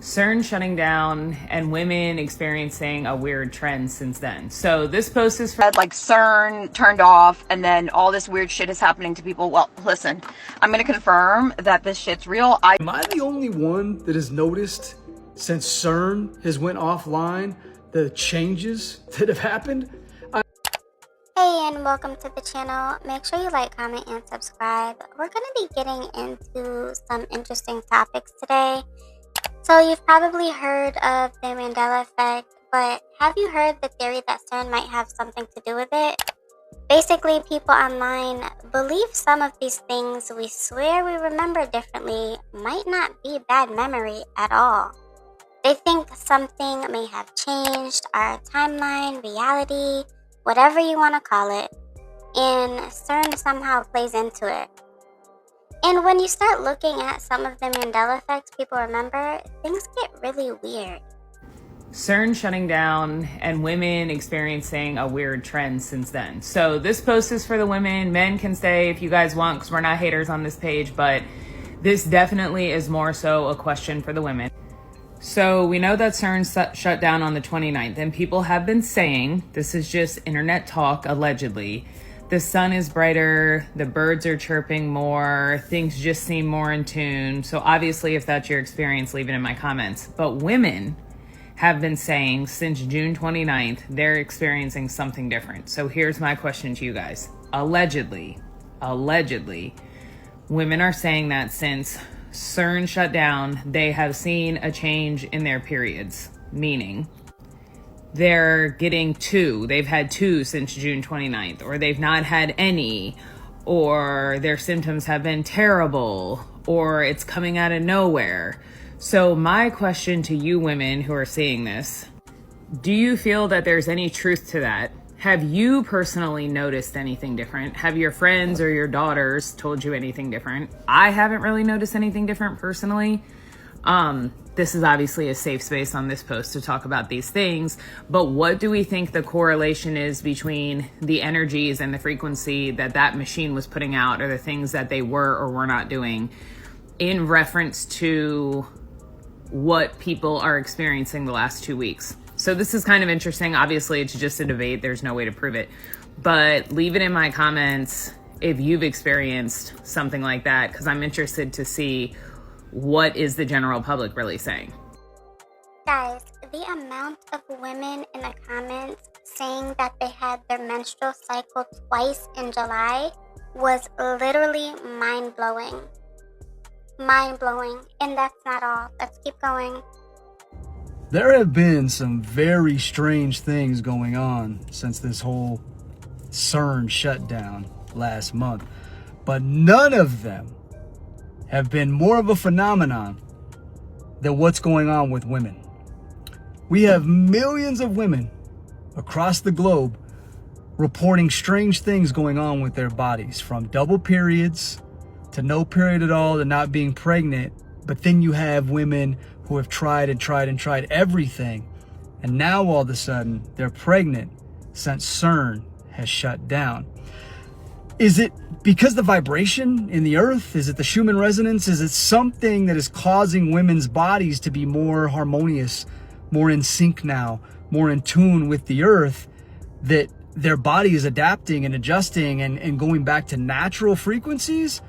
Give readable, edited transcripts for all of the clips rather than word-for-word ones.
CERN shutting down and women experiencing a weird trend since then. So this post is for like CERN turned off and then all this weird shit is happening to people. Well, listen, I'm going to confirm that this shit's real. Am I the only one that has noticed since CERN has went offline the changes that have happened? Hey, and welcome to the channel. Make sure you like, comment, and subscribe. We're going to be getting into some interesting topics today. So you've probably heard of the Mandela Effect, but have you heard the theory that CERN might have something to do with it? Basically, people online believe some of these things we swear we remember differently might not be bad memory at all. They think something may have changed our timeline, reality, whatever you want to call it, and CERN somehow plays into it. And when you start looking at some of the Mandela effects people remember, things get really weird. CERN shutting down and women experiencing a weird trend since then. So this post is for the women. Men can stay if you guys want, because we're not haters on this page, but this definitely is more so a question for the women. So we know that CERN shut down on the 29th, and people have been saying, this is just internet talk allegedly, the sun is brighter, the birds are chirping more, things just seem more in tune. So obviously if that's your experience, leave it in my comments. But women have been saying since June 29th, they're experiencing something different. So here's my question to you guys. Allegedly, women are saying that since CERN shut down, they have seen a change in their periods, meaning they're getting they've had two since June 29th, or they've not had any, or their symptoms have been terrible, or it's coming out of nowhere. So my question to you women who are seeing this, do you feel that there's any truth to that? Have you personally noticed anything different? Have your friends or your daughters told you anything different? I haven't really noticed anything different personally. This is obviously a safe space on this post to talk about these things, but what do we think the correlation is between the energies and the frequency that that machine was putting out, or the things that they were or were not doing, in reference to what people are experiencing the last 2 weeks? So this is kind of interesting. Obviously, it's just a debate. There's no way to prove it. But leave it in my comments if you've experienced something like that, because I'm interested to see what is the general public really saying. Guys, the amount of women in the comments saying that they had their menstrual cycle twice in July was literally mind-blowing. Mind-blowing. And that's not all. Let's keep going. There have been some very strange things going on since this whole CERN shutdown last month, but none of them have been more of a phenomenon than what's going on with women. We have millions of women across the globe reporting strange things going on with their bodies, from double periods to no period at all to not being pregnant. But then you have women who have tried everything, and now all of a sudden they're pregnant since CERN has shut down. Is it because the vibration in the earth? Is it the Schumann resonance? Is it something that is causing women's bodies to be more harmonious, more in sync now, more in tune with the earth, that their body is adapting and adjusting and going back to natural frequencies?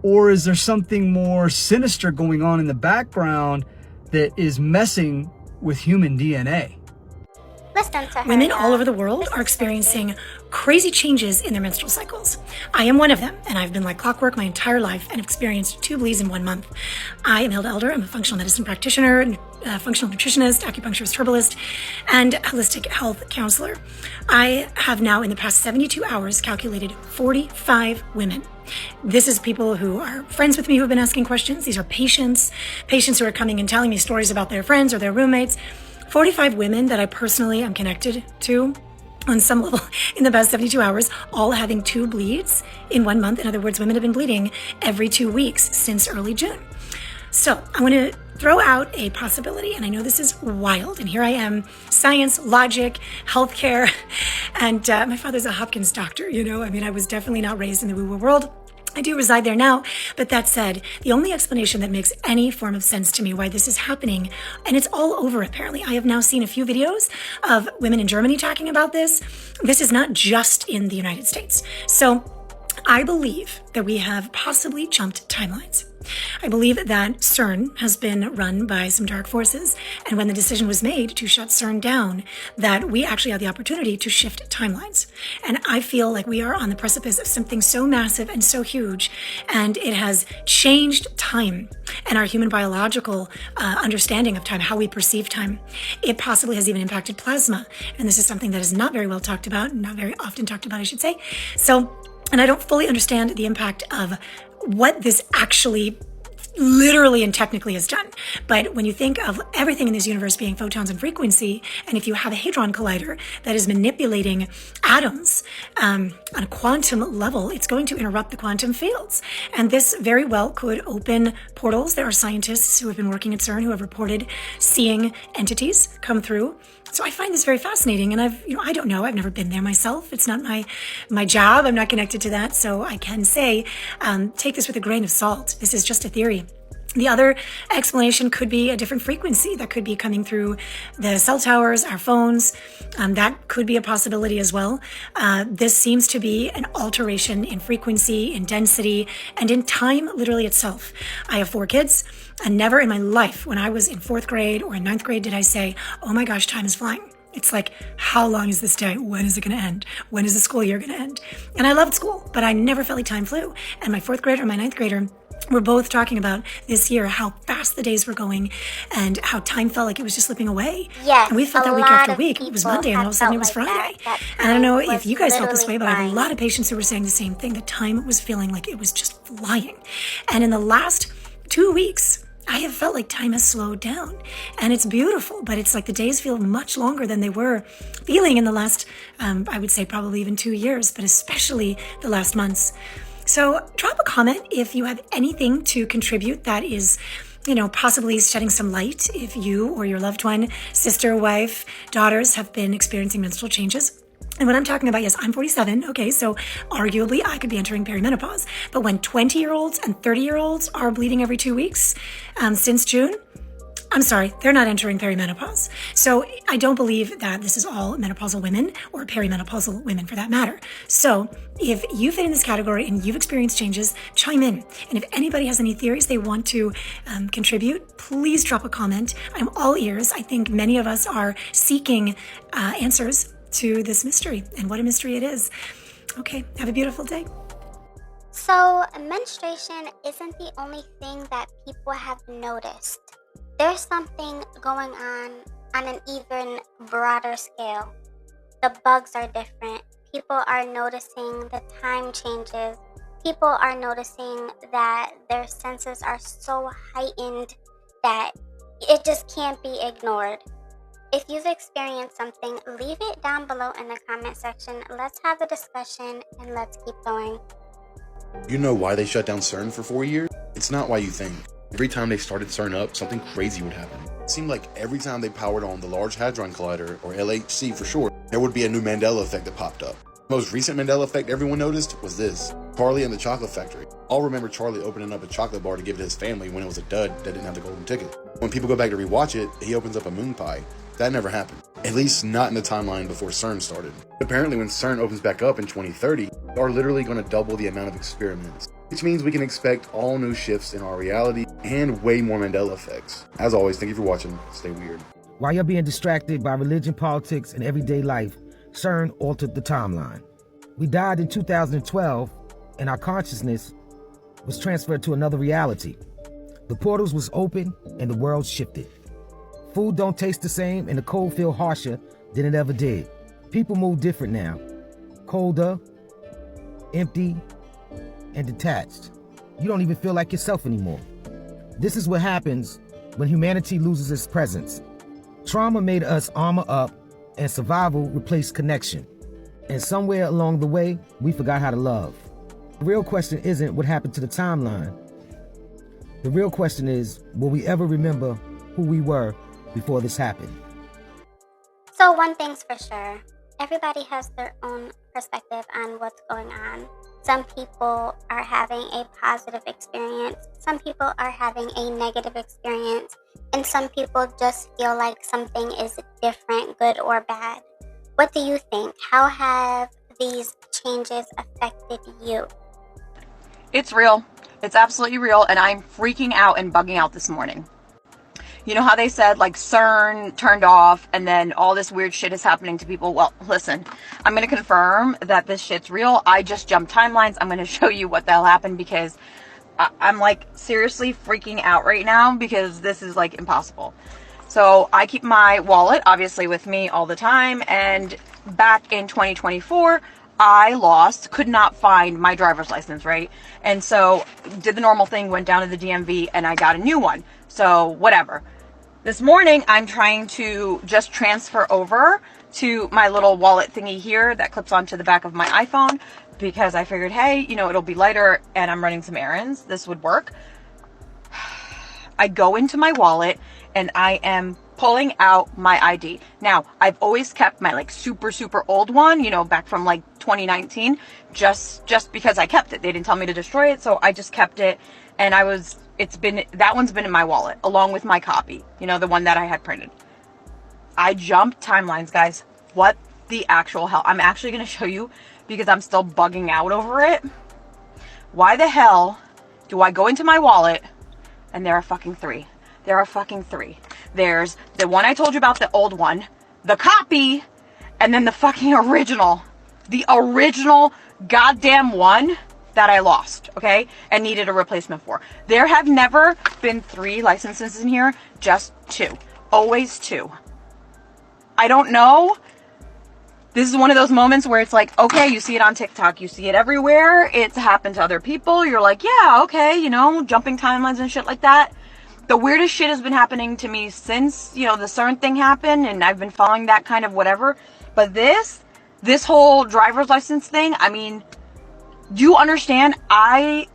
Or is there something more sinister going on in the background that is messing with human DNA? Listen to her. Women all over the world are experiencing crazy changes in their menstrual cycles. I am one of them, and I've been like clockwork my entire life and experienced 2 bleeds in 1 month. I am Hilda Elder. I'm a functional medicine practitioner, functional nutritionist, acupuncturist, herbalist, and holistic health counselor. I have now, in the past 72 hours, calculated 45 women. This is people who are friends with me who have been asking questions. These are patients who are coming and telling me stories about their friends or their roommates. 45 women that I personally am connected to on some level in the past 72 hours, all having 2 bleeds in 1 month. In other words, women have been bleeding every 2 weeks since early June. So I want to throw out a possibility, and I know this is wild, and here I am, science, logic, healthcare, and my father's a Hopkins doctor, I was definitely not raised in the woo-woo world. I do reside there now, but that said, the only explanation that makes any form of sense to me why this is happening, and it's all over apparently. I have now seen a few videos of women in Germany talking about this. This is not just in the United States. So I believe that we have possibly jumped timelines. I believe that CERN has been run by some dark forces, and when the decision was made to shut CERN down, that we actually had the opportunity to shift timelines. And I feel like we are on the precipice of something so massive and so huge, and it has changed time and our human biological understanding of time, how we perceive time. It possibly has even impacted plasma, and this is something that is not very well talked about, not very often talked about, I should say. And I don't fully understand the impact of what this actually literally and technically is done. But when you think of everything in this universe being photons and frequency, and if you have a hadron collider that is manipulating atoms on a quantum level, it's going to interrupt the quantum fields. And this very well could open portals. There are scientists who have been working at CERN who have reported seeing entities come through. So I find this very fascinating, and I don't know, I've never been there myself. It's not my job. I'm not connected to that. So I can say, take this with a grain of salt. This is just a theory. The other explanation could be a different frequency that could be coming through the cell towers, our phones. That could be a possibility as well. This seems to be an alteration in frequency, in density, and in time literally itself. I have 4 kids, and never in my life when I was in 4th grade or in 9th grade did I say, oh my gosh, time is flying. It's like, how long is this day? When is it going to end? When is the school year going to end? And I loved school, but I never felt like time flew. And my 4th grader and my 9th grader we're both talking about this year, how fast the days were going and how time felt like it was just slipping away. Yes, and we felt that week after week. It was Monday and all of a sudden it was Friday. And I don't know if you guys felt this way, but I have a lot of patients who were saying the same thing. The time was feeling like it was just flying. And in the last 2 weeks, I have felt like time has slowed down, and it's beautiful, but it's like the days feel much longer than they were feeling in the last, I would say probably even 2 years, but especially the last months. So drop a comment if you have anything to contribute that is, possibly shedding some light if you or your loved one, sister, wife, daughters have been experiencing menstrual changes. And what I'm talking about, yes, I'm 47. Okay, so arguably I could be entering perimenopause. But when 20-year-olds and 30-year-olds are bleeding every 2 weeks since June, I'm sorry, they're not entering perimenopause. So I don't believe that this is all menopausal women or perimenopausal women for that matter. So if you fit in this category and you've experienced changes, chime in. And if anybody has any theories they want to contribute, please drop a comment. I'm all ears. I think many of us are seeking answers to this mystery, and what a mystery it is. Okay, have a beautiful day. So menstruation isn't the only thing that people have noticed. There's something going on an even broader scale. The bugs are different. People are noticing the time changes. People are noticing that their senses are so heightened that it just can't be ignored. If you've experienced something, leave it down below in the comment section. Let's have a discussion and let's keep going. You know why they shut down CERN for 4 years? It's not why you think. Every time they started CERN up, something crazy would happen. It seemed like every time they powered on the Large Hadron Collider, or LHC for short, there would be a new Mandela Effect that popped up. The most recent Mandela Effect everyone noticed was this: Charlie and the Chocolate Factory. All remember Charlie opening up a chocolate bar to give it to his family when it was a dud that didn't have the golden ticket. When people go back to rewatch it, he opens up a moon pie. That never happened. At least not in the timeline before CERN started. Apparently when CERN opens back up in 2030, they are literally going to double the amount of experiments, which means we can expect all new shifts in our reality and way more Mandela effects. As always, thank you for watching. Stay weird. While you're being distracted by religion, politics, and everyday life, CERN altered the timeline. We died in 2012, and our consciousness was transferred to another reality. The portals was open, and the world shifted. Food don't taste the same, and the cold feel harsher than it ever did. People move different now. Colder, empty, and detached. You don't even feel like yourself anymore. This is what happens when humanity loses its presence. Trauma made us armor up, and survival replaced connection. And somewhere along the way, we forgot how to love. The real question isn't what happened to the timeline. The real question is, will we ever remember who we were before this happened? So one thing's for sure, everybody has their own perspective on what's going on. Some people are having a positive experience. Some people are having a negative experience. And some people just feel like something is different, good or bad. What do you think? How have these changes affected you? It's real. It's absolutely real. And I'm freaking out and bugging out this morning. You know how they said like CERN turned off and then all this weird shit is happening to people? Well, listen, I'm going to confirm that this shit's real. I just jumped timelines. I'm going to show you what the hell happened because I'm like seriously freaking out right now because this is like impossible. So I keep my wallet obviously with me all the time. And back in 2024, I could not find my driver's license, right? And so did the normal thing, went down to the DMV and I got a new one. So whatever. This morning, I'm trying to just transfer over to my little wallet thingy here that clips onto the back of my iPhone because I figured, hey, you know, it'll be lighter and I'm running some errands. This would work. I go into my wallet and I am pulling out my ID. Now, I've always kept my like super old one, you know, back from like 2019, just because I kept it. They didn't tell me to destroy it, so I just kept it. And that one's been in my wallet along with my copy, you know, the one that I had printed. I jumped timelines, guys. What the actual hell? I'm actually going to show you because I'm still bugging out over it. Why the hell do I go into my wallet and there are fucking three? There are fucking three. There's the one I told you about, the old one, the copy, and then the fucking original. The original goddamn one that I lost, okay, and needed a replacement for. There have never been 3 licenses in here, just 2. Always 2. I don't know. This is one of those moments where it's like, okay, you see it on TikTok, you see it everywhere, it's happened to other people, you're like, yeah, okay, you know, jumping timelines and shit like that. The weirdest shit has been happening to me since, you know, the CERN thing happened, and I've been following that kind of whatever. But this whole driver's license thing, I mean, do you understand? I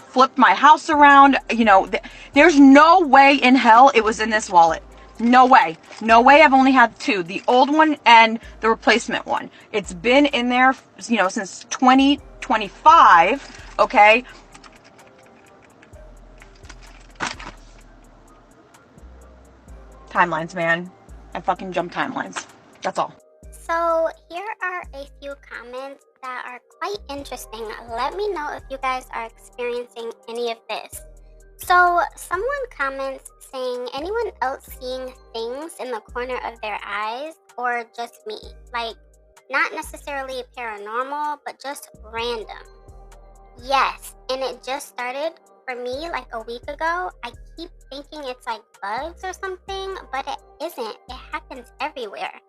flipped my house around, you know, there's no way in hell it was in this wallet. No way. No way. I've only had 2, the old one and the replacement one. It's been in there, you know, since 2025, okay? Timelines, man. I fucking jump timelines. That's all. So here are a few comments that are quite interesting. Let me know if you guys are experiencing any of this. So someone comments saying, anyone else seeing things in the corner of their eyes or just me? Like, not necessarily paranormal, but just random. Yes, and it just started for me like a week ago. I keep thinking it's like bugs or something, but it isn't. It happens everywhere.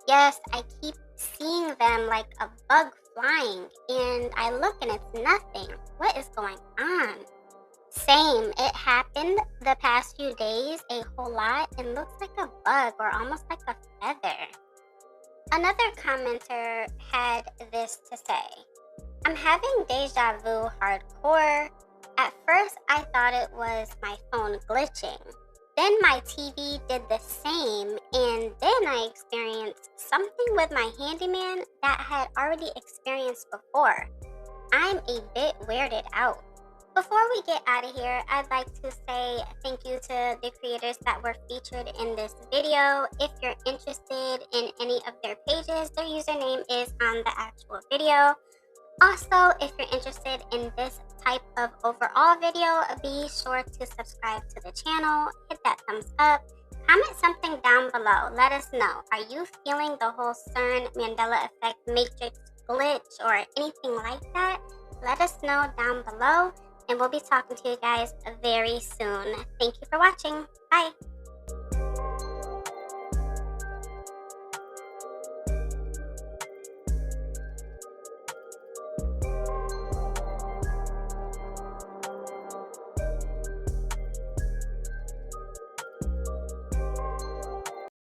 Yes, I keep seeing them like a bug flying, and I look and it's nothing. What is going on? Same, it happened the past few days a whole lot and looks like a bug or almost like a feather. Another commenter had this to say, I'm having deja vu hardcore. At first I thought it was my phone glitching. Then my TV did the same, and then I experienced something with my handyman that I had already experienced before. I'm a bit weirded out. Before we get out of here, I'd like to say thank you to the creators that were featured in this video. If you're interested in any of their pages, their username is on the actual video. Also, if you're interested in this type of overall video, be sure to subscribe to the channel, hit that thumbs up, comment something down below. Let us know. Are you feeling the whole CERN, Mandela Effect, Matrix glitch, or anything like that? Let us know down below, and we'll be talking to you guys very soon. Thank you for watching. Bye.